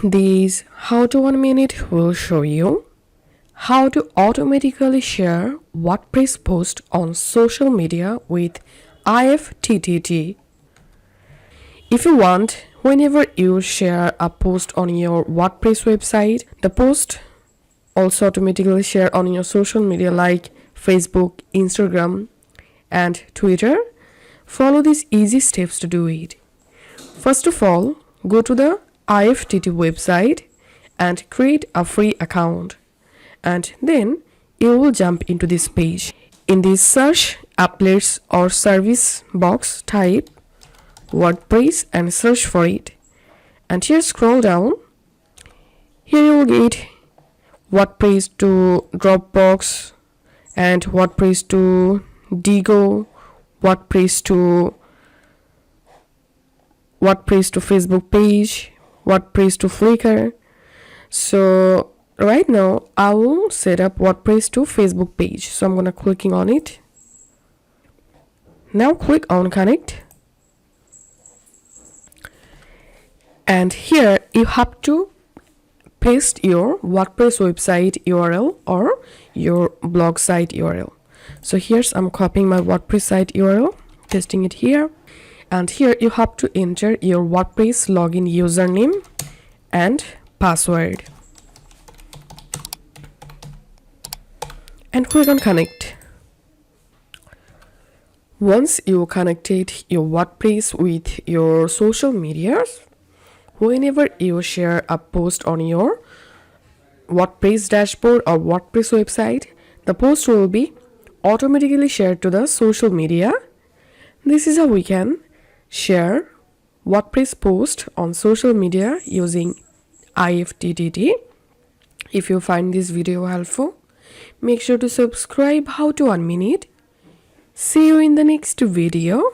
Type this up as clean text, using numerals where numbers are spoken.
This how to 1 minute will show you how to automatically share WordPress post on social media with IFTTT. If you want, whenever you share a post on your WordPress website, the post also automatically share on your social media like Facebook, Instagram, and Twitter. Follow these easy steps to do it. First of all, go to the IFTTT website and create a free account. And then you will jump into this page. In this search applets or service box, type WordPress and search for it. And here scroll down. Here you will get WordPress to Dropbox and WordPress to Digo, WordPress to Facebook page, WordPress to Flickr. So right now I will set up WordPress to Facebook page. So I'm gonna clicking on it. Now click on connect. And here you have to paste your WordPress website URL or your blog site URL. So here's I'm copying my WordPress site URL, pasting it here. And here you have to enter your WordPress login username and password. And click on connect. Once you connected your WordPress with your social medias, whenever you share a post on your WordPress dashboard or WordPress website, the post will be automatically shared to the social media. This is how we can share WordPress post on social media using IFTTT. If you find this video helpful, make sure to subscribe how to 1 minute. See you in the next video.